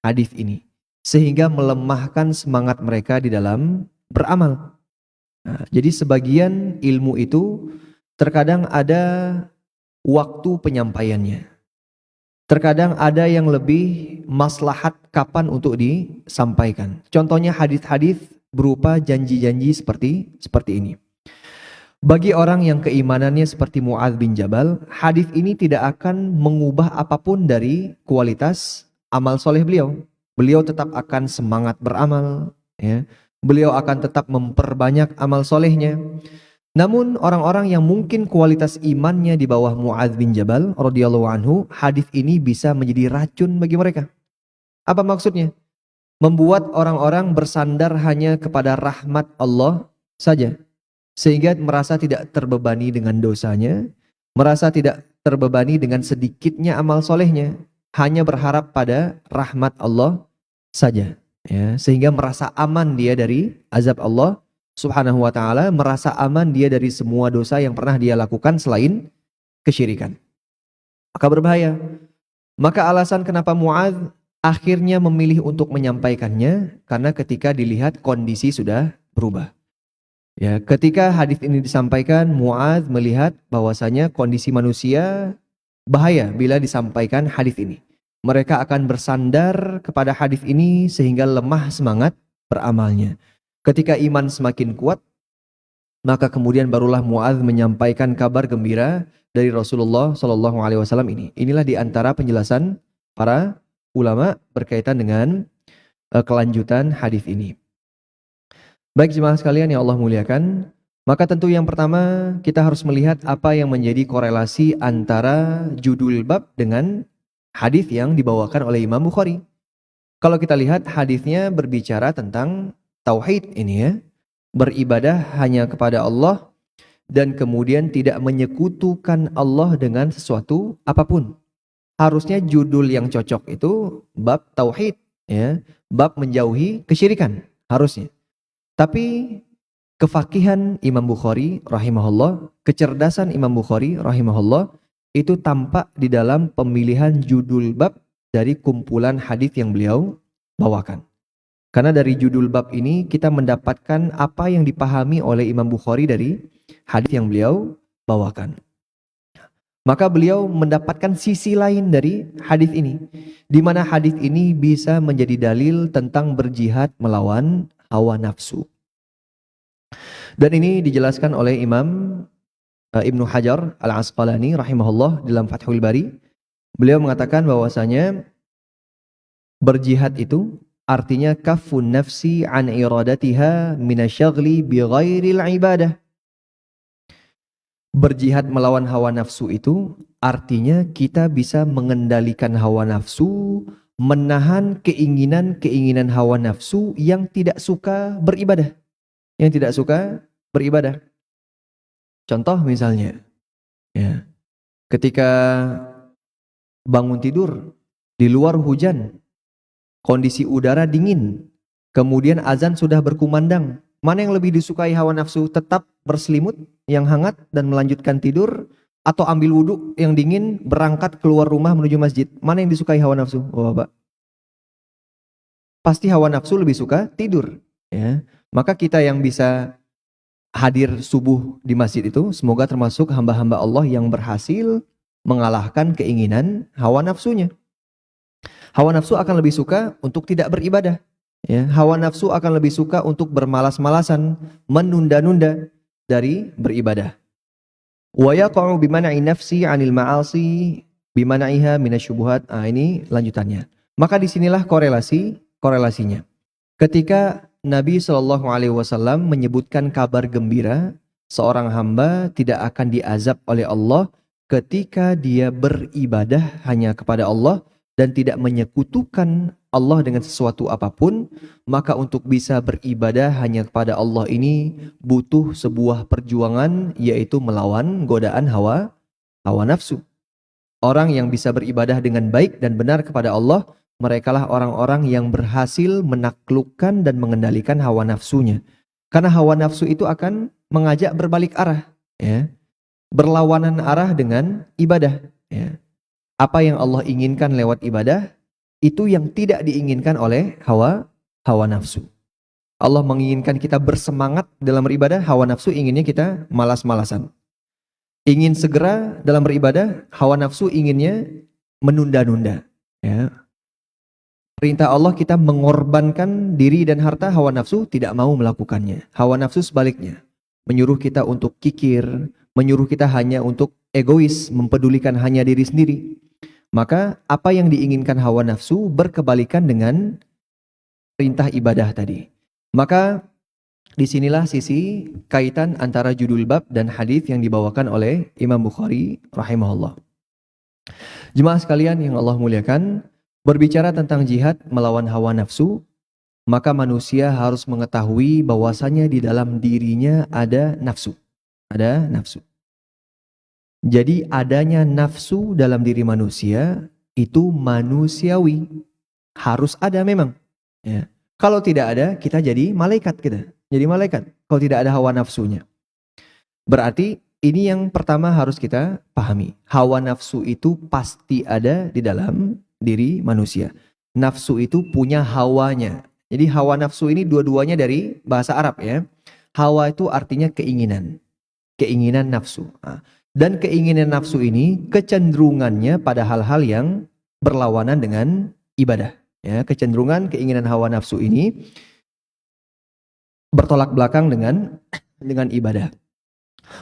S1: hadis ini, sehingga melemahkan semangat mereka di dalam beramal. Nah, jadi sebagian ilmu itu terkadang ada waktu penyampaiannya. Terkadang ada yang lebih maslahat kapan untuk disampaikan. Contohnya hadis-hadis berupa janji-janji seperti ini. Bagi orang yang keimanannya seperti Muadz bin Jabal, hadis ini tidak akan mengubah apapun dari kualitas amal soleh beliau. Beliau tetap akan semangat beramal, ya. Beliau akan tetap memperbanyak amal solehnya. Namun orang-orang yang mungkin kualitas imannya di bawah Muadz bin Jabal radhiyallahu anhu, hadis ini bisa menjadi racun bagi mereka. Apa maksudnya? Membuat orang-orang bersandar hanya kepada rahmat Allah saja, sehingga merasa tidak terbebani dengan dosanya, merasa tidak terbebani dengan sedikitnya amal solehnya, hanya berharap pada rahmat Allah saja, ya, sehingga merasa aman dia dari azab Allah Subhanahu wa ta'ala, merasa aman dia dari semua dosa yang pernah dia lakukan selain kesyirikan. Maka berbahaya. Maka alasan kenapa Muadz akhirnya memilih untuk menyampaikannya, karena ketika dilihat kondisi sudah berubah. Ya, ketika hadis ini disampaikan, Muadz melihat bahwasanya kondisi manusia bahaya bila disampaikan hadis ini. Mereka akan bersandar kepada hadis ini sehingga lemah semangat beramalnya. Ketika iman semakin kuat, maka kemudian barulah Muadz menyampaikan kabar gembira dari Rasulullah Shallallahu Alaihi Wasallam ini. Inilah diantara penjelasan para ulama berkaitan dengan kelanjutan hadis ini. Baik jemaah sekalian yang Allah muliakan, maka tentu yang pertama kita harus melihat apa yang menjadi korelasi antara judul bab dengan hadis yang dibawakan oleh Imam Bukhari. Kalau kita lihat hadisnya berbicara tentang tauhid ini ya, beribadah hanya kepada Allah dan kemudian tidak menyekutukan Allah dengan sesuatu apapun. Harusnya judul yang cocok itu bab tauhid ya, bab menjauhi kesyirikan harusnya. Tapi kefakihan Imam Bukhari rahimahullah, kecerdasan Imam Bukhari rahimahullah itu tampak di dalam pemilihan judul bab dari kumpulan hadis yang beliau bawakan. Karena dari judul bab ini kita mendapatkan apa yang dipahami oleh Imam Bukhari dari hadis yang beliau bawakan. Maka beliau mendapatkan sisi lain dari hadis ini, di mana hadis ini bisa menjadi dalil tentang berjihad melawan hawa nafsu. Dan ini dijelaskan oleh Imam Ibnu Hajar Al-Asqalani rahimahullah dalam Fathul Bari. Beliau mengatakan bahwasanya berjihad itu artinya kafun nafsi an iradatiha minasyaghli bi ghairil ibadah. Berjihad melawan hawa nafsu itu artinya kita bisa mengendalikan hawa nafsu, menahan keinginan-keinginan hawa nafsu yang tidak suka beribadah. Yang tidak suka beribadah. Contoh misalnya, ya, ketika bangun tidur, di luar hujan, kondisi udara dingin, kemudian azan sudah berkumandang, mana yang lebih disukai hawa nafsu? Tetap berselimut yang hangat dan melanjutkan tidur, atau ambil wudhu yang dingin, berangkat keluar rumah menuju masjid? Mana yang disukai hawa nafsu? Oh, Bapak. Pasti hawa nafsu lebih suka tidur, ya. Maka kita yang bisa hadir subuh di masjid itu semoga termasuk hamba-hamba Allah yang berhasil mengalahkan keinginan hawa nafsunya. Hawa nafsu akan lebih suka untuk tidak beribadah. Ya, hawa nafsu akan lebih suka untuk bermalas-malasan, menunda-nunda dari beribadah. Wa yaqa'u bimana'i nafsi 'anil ma'asi bimana'iha minasyubuhat. Ini lanjutannya. Maka disinilah korelasinya. Ketika Nabi SAW menyebutkan kabar gembira, seorang hamba tidak akan diazab oleh Allah ketika dia beribadah hanya kepada Allah dan tidak menyekutukan Allah dengan sesuatu apapun, maka untuk bisa beribadah hanya kepada Allah ini butuh sebuah perjuangan, yaitu melawan godaan hawa nafsu. Orang yang bisa beribadah dengan baik dan benar kepada Allah, merekalah orang-orang yang berhasil menaklukkan dan mengendalikan hawa nafsunya. Karena hawa nafsu itu akan mengajak berbalik arah, ya. Berlawanan arah dengan ibadah, ya. Apa yang Allah inginkan lewat ibadah, itu yang tidak diinginkan oleh hawa nafsu. Allah menginginkan kita bersemangat dalam beribadah, hawa nafsu inginnya kita malas-malasan. Ingin segera dalam beribadah, hawa nafsu inginnya menunda-nunda, ya. Perintah Allah kita mengorbankan diri dan harta, hawa nafsu tidak mau melakukannya. Hawa nafsu sebaliknya, menyuruh kita untuk kikir, menyuruh kita hanya untuk egois, mempedulikan hanya diri sendiri. Maka apa yang diinginkan hawa nafsu berkebalikan dengan perintah ibadah tadi. Maka disinilah sisi kaitan antara judul bab dan hadis yang dibawakan oleh Imam Bukhari rahimahullah. Jemaah sekalian yang Allah muliakan, berbicara tentang jihad melawan hawa nafsu, maka manusia harus mengetahui bahwasanya di dalam dirinya ada nafsu. Ada nafsu. Jadi adanya nafsu dalam diri manusia itu manusiawi. Harus ada memang. Ya. Kalau tidak ada, kita jadi malaikat kita. Jadi malaikat. Kalau tidak ada hawa nafsunya. Berarti ini yang pertama harus kita pahami. Hawa nafsu itu pasti ada di dalam diri manusia. Nafsu itu punya hawanya. Jadi hawa nafsu ini dua-duanya dari bahasa Arab ya. Hawa itu artinya keinginan. Keinginan nafsu. Dan keinginan nafsu ini kecenderungannya pada hal-hal yang berlawanan dengan ibadah. Ya, kecenderungan keinginan hawa nafsu ini bertolak belakang dengan ibadah.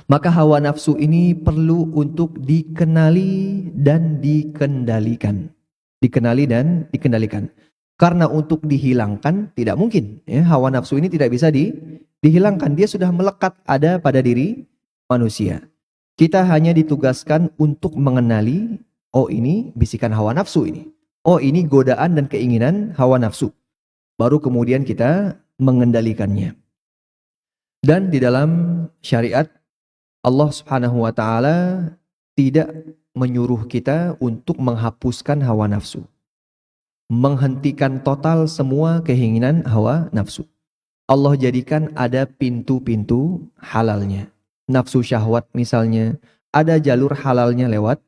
S1: Maka hawa nafsu ini perlu untuk dikenali dan dikendalikan. Dikenali dan dikendalikan. Karena untuk dihilangkan tidak mungkin. Ya, hawa nafsu ini tidak bisa dihilangkan. Dia sudah melekat ada pada diri manusia. Kita hanya ditugaskan untuk mengenali Oh ini bisikan hawa nafsu ini. Oh ini godaan dan keinginan hawa nafsu. Baru kemudian kita mengendalikannya. Dan di dalam syariat Allah Subhanahu wa taala tidak menyuruh kita untuk menghapuskan hawa nafsu. Menghentikan total semua keinginan hawa nafsu. Allah jadikan ada pintu-pintu halalnya. Nafsu syahwat misalnya, ada jalur halalnya lewat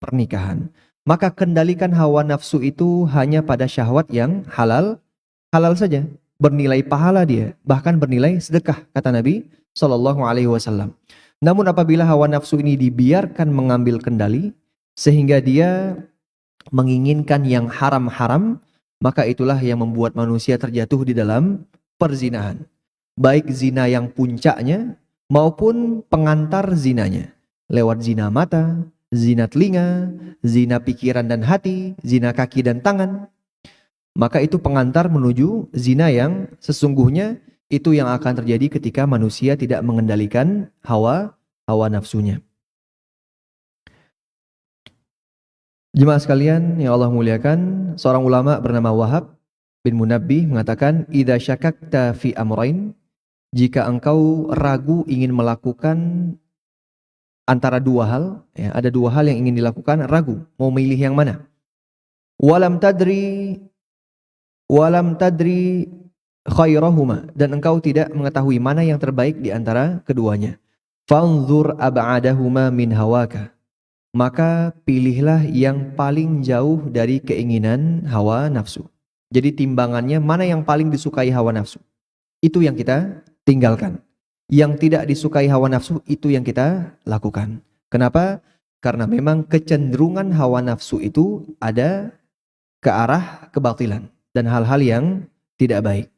S1: pernikahan. Maka kendalikan hawa nafsu itu hanya pada syahwat yang halal, halal saja. Bernilai pahala dia, bahkan bernilai sedekah, kata Nabi SAW. Namun apabila hawa nafsu ini dibiarkan mengambil kendali, sehingga dia menginginkan yang haram-haram, maka itulah yang membuat manusia terjatuh di dalam perzinahan. Baik zina yang puncaknya maupun pengantar zinanya. Lewat zina mata, zina telinga, zina pikiran dan hati, zina kaki dan tangan. Maka itu pengantar menuju zina yang sesungguhnya itu yang akan terjadi ketika manusia tidak mengendalikan hawa nafsunya. Jemaah sekalian yang Allah muliakan, seorang ulama bernama Wahab bin Munabbih mengatakan, "Idza syakakta fi amrain," jika engkau ragu ingin melakukan antara dua hal, ya, ada dua hal yang ingin dilakukan, ragu mau milih yang mana. Walam tadri khairahuma, dan engkau tidak mengetahui mana yang terbaik di antara keduanya. Fanzur ab'adahuma min hawaka, maka pilihlah yang paling jauh dari keinginan hawa nafsu. Jadi timbangannya mana yang paling disukai hawa nafsu, itu yang kita tinggalkan. Yang tidak disukai hawa nafsu, itu yang kita lakukan. Kenapa? Karena memang kecenderungan hawa nafsu itu ada ke arah kebatilan dan hal-hal yang tidak baik.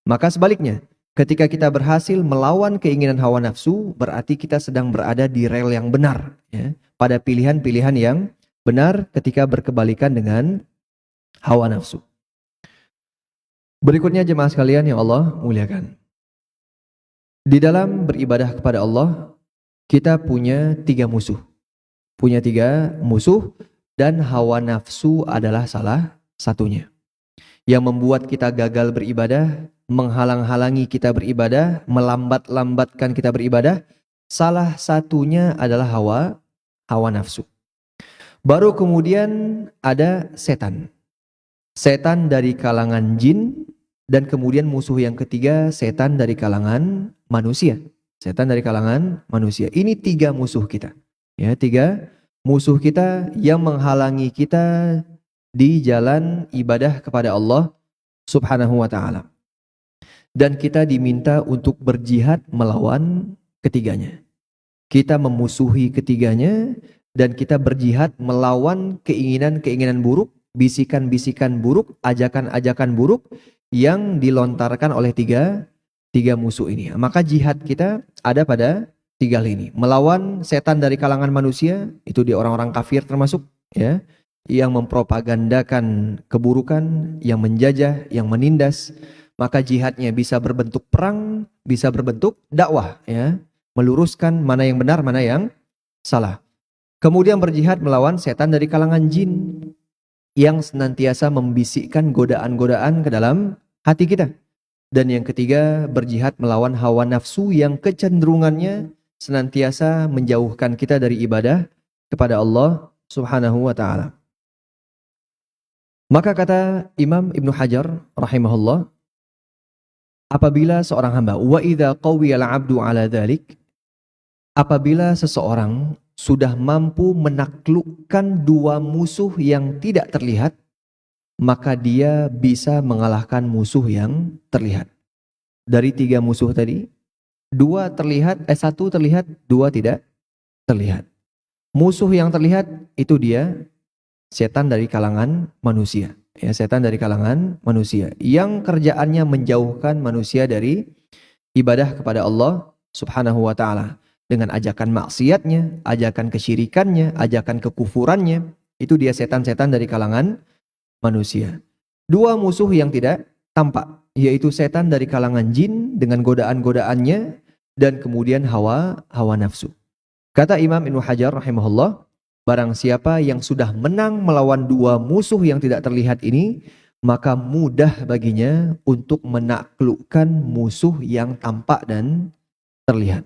S1: Maka sebaliknya, ketika kita berhasil melawan keinginan hawa nafsu, berarti kita sedang berada di rel yang benar, ya, pada pilihan-pilihan yang benar ketika berkebalikan dengan hawa nafsu. Berikutnya jemaah sekalian yang Allah muliakan. Di dalam beribadah kepada Allah, kita punya tiga musuh. Dan hawa nafsu adalah salah satunya. Yang membuat kita gagal beribadah, menghalang-halangi kita beribadah, melambat-lambatkan kita beribadah, salah satunya adalah hawa nafsu. Baru kemudian ada setan. Setan dari kalangan jin, dan kemudian musuh yang ketiga, setan dari kalangan manusia. Setan dari kalangan manusia. Ini tiga musuh kita. Ya, tiga musuh kita yang menghalangi kita di jalan ibadah kepada Allah Subhanahu wa ta'ala. Dan kita diminta untuk berjihad melawan ketiganya. Kita memusuhi ketiganya dan kita berjihad melawan keinginan-keinginan buruk, bisikan-bisikan buruk, ajakan-ajakan buruk yang dilontarkan oleh tiga musuh ini. Maka jihad kita ada pada tiga hal ini. Melawan setan dari kalangan manusia, itu di orang-orang kafir termasuk, ya, yang mempropagandakan keburukan, yang menjajah, yang menindas. Maka jihadnya bisa berbentuk perang, bisa berbentuk dakwah, ya, meluruskan mana yang benar, mana yang salah. Kemudian berjihad melawan setan dari kalangan jin yang senantiasa membisikkan godaan-godaan ke dalam hati kita. Dan yang ketiga, berjihad melawan hawa nafsu yang kecenderungannya senantiasa menjauhkan kita dari ibadah kepada Allah Subhanahu wa ta'ala. Maka kata Imam Ibnu Hajar rahimahullah, apabila seorang hamba, wa idza qawiyal 'abdu 'ala dzalik, apabila seseorang sudah mampu menaklukkan dua musuh yang tidak terlihat, maka dia bisa mengalahkan musuh yang terlihat. Dari tiga musuh tadi, satu terlihat, dua tidak terlihat. Musuh yang terlihat itu dia setan dari kalangan manusia. Ya, setan dari kalangan manusia yang kerjaannya menjauhkan manusia dari ibadah kepada Allah Subhanahu wa ta'ala dengan ajakan maksiatnya, ajakan kesyirikannya, ajakan kekufurannya. Itu dia setan-setan dari kalangan manusia. Dua musuh yang tidak tampak, yaitu setan dari kalangan jin dengan godaan-godaannya dan kemudian hawa nafsu. Kata Imam Ibnu Hajar rahimahullah, Barang siapa yang sudah menang melawan dua musuh yang tidak terlihat ini, maka mudah baginya untuk menaklukkan musuh yang tampak dan terlihat.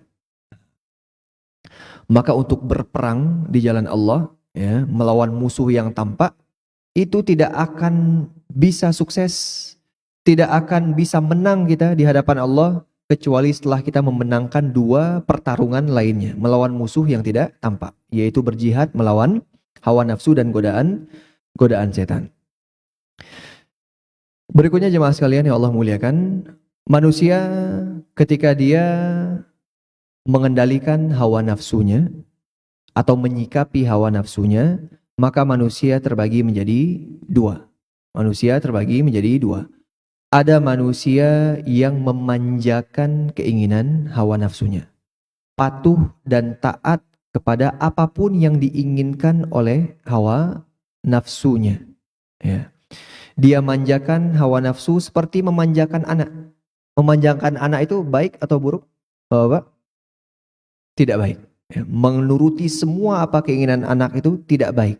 S1: Maka untuk berperang di jalan Allah, ya, melawan musuh yang tampak, itu tidak akan bisa sukses, tidak akan bisa menang kita di hadapan Allah, kecuali setelah kita memenangkan dua pertarungan lainnya, melawan musuh yang tidak tampak, yaitu berjihad melawan hawa nafsu dan godaan setan. Berikutnya jemaah sekalian yang Allah muliakan, manusia ketika dia mengendalikan hawa nafsunya atau menyikapi hawa nafsunya, maka manusia terbagi menjadi dua. Manusia terbagi menjadi dua. Ada manusia yang memanjakan keinginan hawa nafsunya, patuh dan taat kepada apapun yang diinginkan oleh hawa nafsunya. Ya. Dia manjakan hawa nafsu seperti memanjakan anak. Memanjakan anak itu baik atau buruk? Bapak? Tidak baik. Ya. Menuruti semua apa keinginan anak itu tidak baik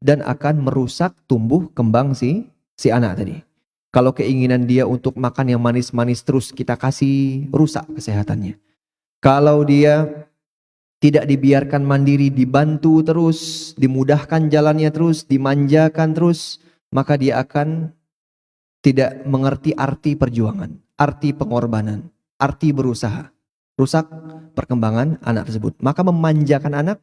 S1: dan akan merusak tumbuh kembang si anak tadi. Kalau keinginan dia untuk makan yang manis-manis terus kita kasih, rusak kesehatannya. Kalau dia tidak dibiarkan mandiri, dibantu terus, dimudahkan jalannya terus, dimanjakan terus, maka dia akan tidak mengerti arti perjuangan, arti pengorbanan, arti berusaha. Rusak perkembangan anak tersebut. Maka memanjakan anak,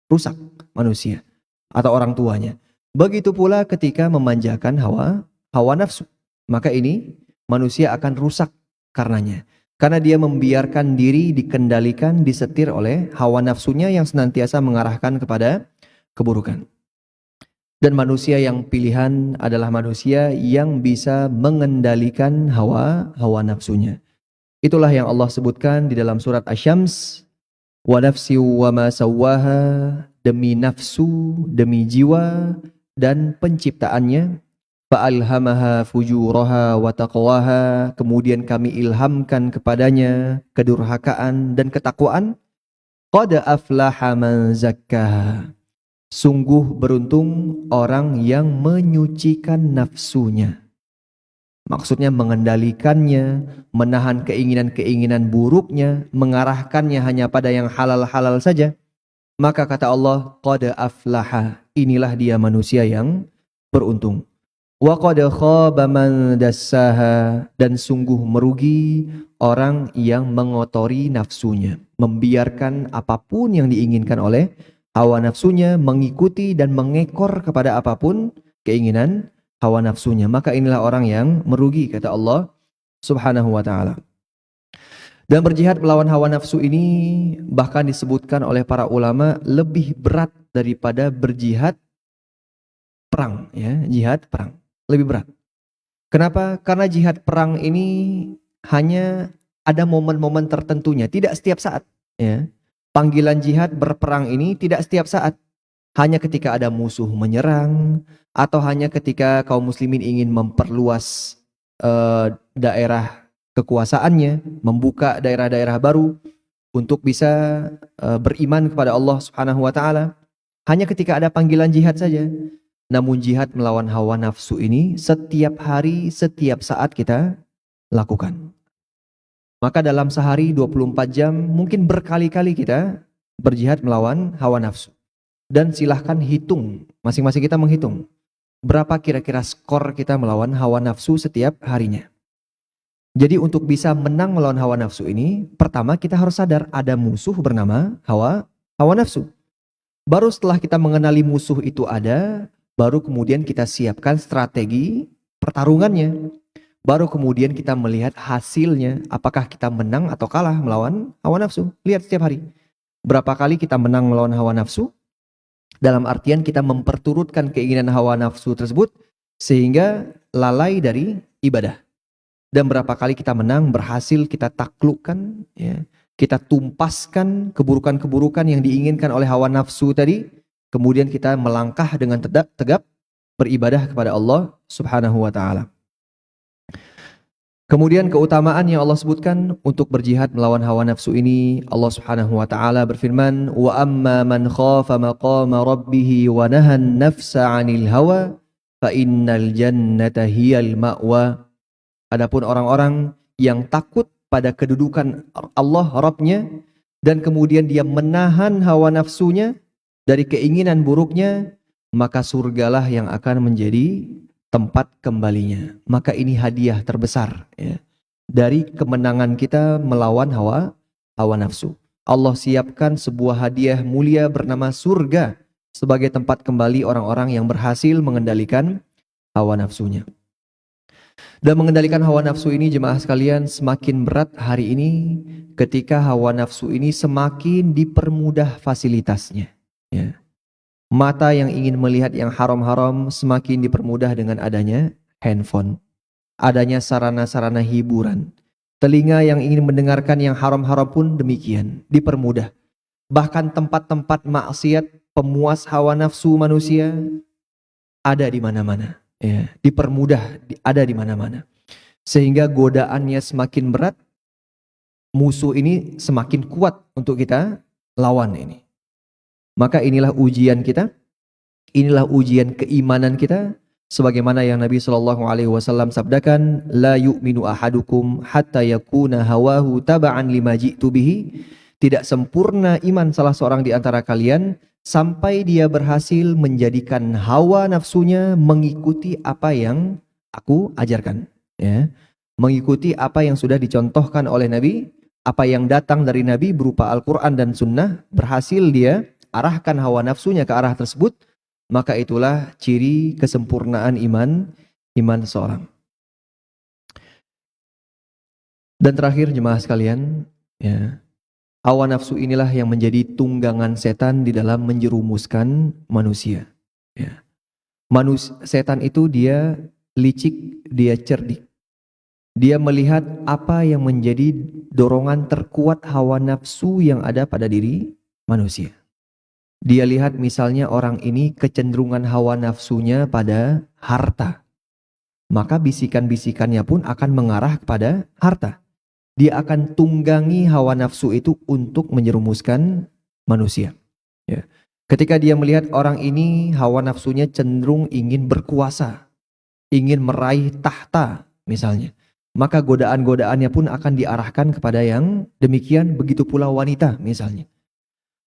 S1: rusak manusia atau orang tuanya. Begitu pula ketika memanjakan hawa nafsu. Maka ini manusia akan rusak karenanya. Karena dia membiarkan diri dikendalikan, disetir oleh hawa nafsunya yang senantiasa mengarahkan kepada keburukan. Dan manusia yang pilihan adalah manusia yang bisa mengendalikan hawa nafsunya. Itulah yang Allah sebutkan di dalam surat Asy-Syams, wa nafsi wa ma sawwaha, demi nafsu, demi jiwa dan penciptaannya, fa'alhamaha fujuraha wa taqwaha, kemudian kami ilhamkan kepadanya kedurhakaan dan ketakwaan. Qad aflaha man zakkaha, sungguh beruntung orang yang menyucikan nafsunya. Maksudnya mengendalikannya, menahan keinginan-keinginan buruknya, mengarahkannya hanya pada yang halal-halal saja. Maka kata Allah, qad aflaha, inilah dia manusia yang beruntung. Wa qad khaba man dassaha, dan sungguh merugi orang yang mengotori nafsunya, membiarkan apapun yang diinginkan oleh hawa nafsunya, mengikuti dan mengekor kepada apapun keinginan hawa nafsunya. Maka inilah orang yang merugi, kata Allah Subhanahu wa ta'ala. Dan berjihad melawan hawa nafsu ini bahkan disebutkan oleh para ulama lebih berat daripada berjihad perang, ya, jihad perang lebih berat. Kenapa? Karena jihad perang ini hanya ada momen-momen tertentunya, tidak setiap saat, ya. Panggilan jihad berperang ini tidak setiap saat. Hanya ketika ada musuh menyerang, atau hanya ketika kaum muslimin ingin memperluas daerah kekuasaannya, membuka daerah-daerah baru untuk bisa beriman kepada Allah Subhanahu wa ta'ala. Hanya ketika ada panggilan jihad saja. Namun jihad melawan hawa nafsu ini setiap hari, setiap saat kita lakukan. Maka dalam sehari 24 jam mungkin berkali-kali kita berjihad melawan hawa nafsu. Dan silahkan hitung, masing-masing kita menghitung berapa kira-kira skor kita melawan hawa nafsu setiap harinya. Jadi untuk bisa menang melawan hawa nafsu ini, pertama kita harus sadar ada musuh bernama hawa nafsu. Baru setelah kita mengenali musuh itu ada, baru kemudian kita siapkan strategi pertarungannya. Baru kemudian kita melihat hasilnya, apakah kita menang atau kalah melawan hawa nafsu. Lihat setiap hari, berapa kali kita menang melawan hawa nafsu. Dalam artian kita memperturutkan keinginan hawa nafsu tersebut sehingga lalai dari ibadah. Dan berapa kali kita menang, berhasil kita taklukkan, ya, kita tumpaskan keburukan-keburukan yang diinginkan oleh hawa nafsu tadi. Kemudian kita melangkah dengan tegap beribadah kepada Allah Subhanahu wa ta'ala. Kemudian keutamaan yang Allah sebutkan untuk berjihad melawan hawa nafsu ini, Allah Subhanahu wa taala berfirman, "Wa amma man khafa maqama rabbih wa nahan nafsa 'anil hawa, fa innal jannata hiyal ma'wa." Adapun orang-orang yang takut pada kedudukan Allah Rabb-nya dan kemudian dia menahan hawa nafsunya dari keinginan buruknya, maka surgalah yang akan menjadi tempat kembalinya. Maka ini hadiah terbesar ya, dari kemenangan kita melawan hawa nafsu. Allah siapkan sebuah hadiah mulia bernama surga sebagai tempat kembali orang-orang yang berhasil mengendalikan hawa nafsunya. Dan mengendalikan hawa nafsu ini, jemaah sekalian, semakin berat hari ini ketika hawa nafsu ini semakin dipermudah fasilitasnya ya. Mata yang ingin melihat yang haram-haram semakin dipermudah dengan adanya handphone, adanya sarana-sarana hiburan. Telinga yang ingin mendengarkan yang haram-haram pun demikian, dipermudah. Bahkan tempat-tempat maksiat pemuas hawa nafsu manusia ada di mana-mana, ya, dipermudah, ada di mana-mana. Sehingga godaannya semakin berat, musuh ini semakin kuat untuk kita lawan ini. Maka inilah ujian kita, inilah ujian keimanan kita, sebagaimana yang Nabi SAW sabdakan, la yu'minu ahadukum hatta yakuna hawahu taba'an lima ji'tu bihi. Tidak sempurna iman salah seorang di antara kalian sampai dia berhasil menjadikan hawa nafsunya mengikuti apa yang aku ajarkan, ya. Mengikuti apa yang sudah dicontohkan oleh Nabi, apa yang datang dari Nabi berupa Al-Quran dan Sunnah, berhasil dia arahkan hawa nafsunya ke arah tersebut, maka itulah ciri kesempurnaan iman seorang. Dan terakhir jemaah sekalian, ya, hawa nafsu inilah yang menjadi tunggangan setan di dalam menjerumuskan manusia. Ya. Setan itu dia licik, dia cerdik. Dia melihat apa yang menjadi dorongan terkuat hawa nafsu yang ada pada diri manusia. Dia lihat misalnya orang ini kecenderungan hawa nafsunya pada harta. Maka bisikan-bisikannya pun akan mengarah kepada harta. Dia akan tunggangi hawa nafsu itu untuk menjerumuskan manusia. Ya. Ketika dia melihat orang ini hawa nafsunya cenderung ingin berkuasa, ingin meraih tahta misalnya, maka godaan-godaannya pun akan diarahkan kepada yang demikian, begitu pula wanita misalnya.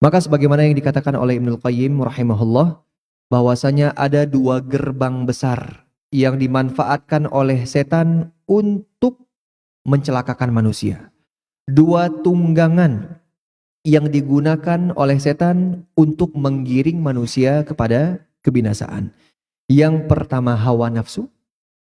S1: Maka sebagaimana yang dikatakan oleh Ibnul Qayyim rahimahullah, bahwasanya ada dua gerbang besar yang dimanfaatkan oleh setan untuk mencelakakan manusia. Dua tunggangan yang digunakan oleh setan untuk menggiring manusia kepada kebinasaan. Yang pertama hawa nafsu,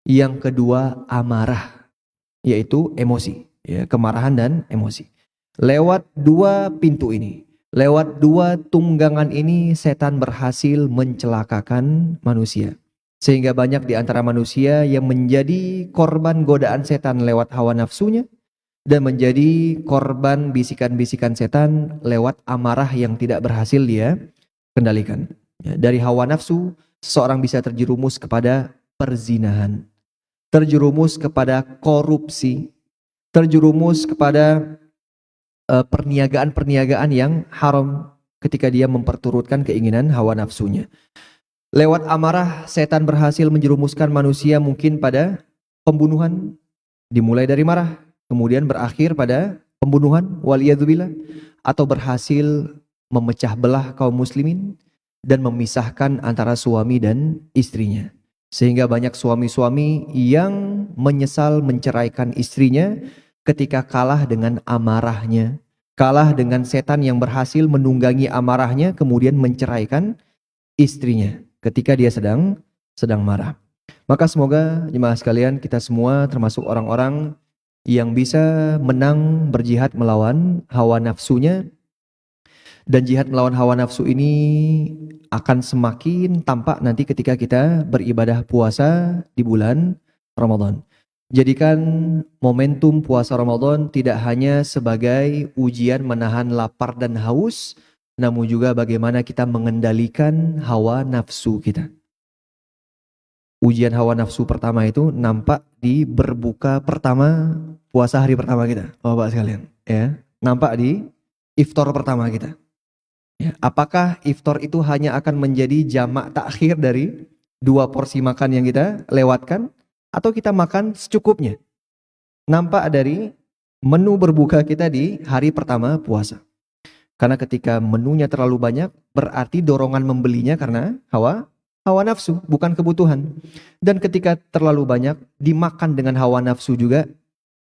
S1: yang kedua amarah, yaitu emosi, ya, kemarahan dan emosi. Lewat dua pintu ini, lewat dua tunggangan ini, setan berhasil mencelakakan manusia. Sehingga banyak di antara manusia yang menjadi korban godaan setan lewat hawa nafsunya, dan menjadi korban bisikan-bisikan setan lewat amarah yang tidak berhasil dia kendalikan. Ya, dari hawa nafsu, seseorang bisa terjerumus kepada perzinahan, terjerumus kepada korupsi, terjerumus kepada perniagaan-perniagaan yang haram ketika dia memperturutkan keinginan hawa nafsunya. Lewat amarah, setan berhasil menjerumuskan manusia mungkin pada pembunuhan, dimulai dari marah, kemudian berakhir pada pembunuhan, waliyadzubillah, atau berhasil memecah belah kaum muslimin dan memisahkan antara suami dan istrinya. Sehingga banyak suami-suami yang menyesal menceraikan istrinya ketika kalah dengan amarahnya, kalah dengan setan yang berhasil menunggangi amarahnya kemudian menceraikan istrinya ketika dia sedang marah. Maka semoga jemaah sekalian, kita semua termasuk orang-orang yang bisa menang berjihad melawan hawa nafsunya. Dan jihad melawan hawa nafsu ini akan semakin tampak nanti ketika kita beribadah puasa di bulan Ramadan. Jadikan momentum puasa Ramadan tidak hanya sebagai ujian menahan lapar dan haus, namun juga bagaimana kita mengendalikan hawa nafsu kita. ujian hawa nafsu pertama itu nampak di berbuka pertama puasa hari pertama kita, Bapak sekalian, ya. Nampak di iftar pertama kita. Ya, apakah iftar itu hanya akan menjadi jamak takhir dari 2 porsi makan yang kita lewatkan, atau kita makan secukupnya? Nampak dari menu berbuka kita di hari pertama puasa. Karena ketika menunya terlalu banyak, berarti dorongan membelinya karena hawa nafsu, bukan kebutuhan. Dan ketika terlalu banyak, dimakan dengan hawa nafsu juga,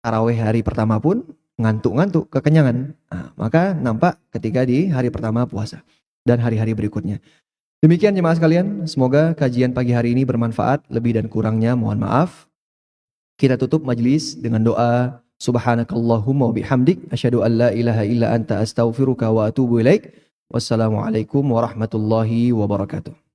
S1: tarawih hari pertama pun ngantuk-ngantuk, kekenyangan. Nah, maka nampak ketika di hari pertama puasa dan hari-hari berikutnya. Demikian jemaah sekalian, semoga kajian pagi hari ini bermanfaat. Lebih dan kurangnya mohon maaf. Kita tutup majelis dengan doa. Subhanakallahumma wa bihamdik asyhadu an la ilaha illa anta astaghfiruka wa atubu ilaik. Wassalamualaikum warahmatullahi wabarakatuh.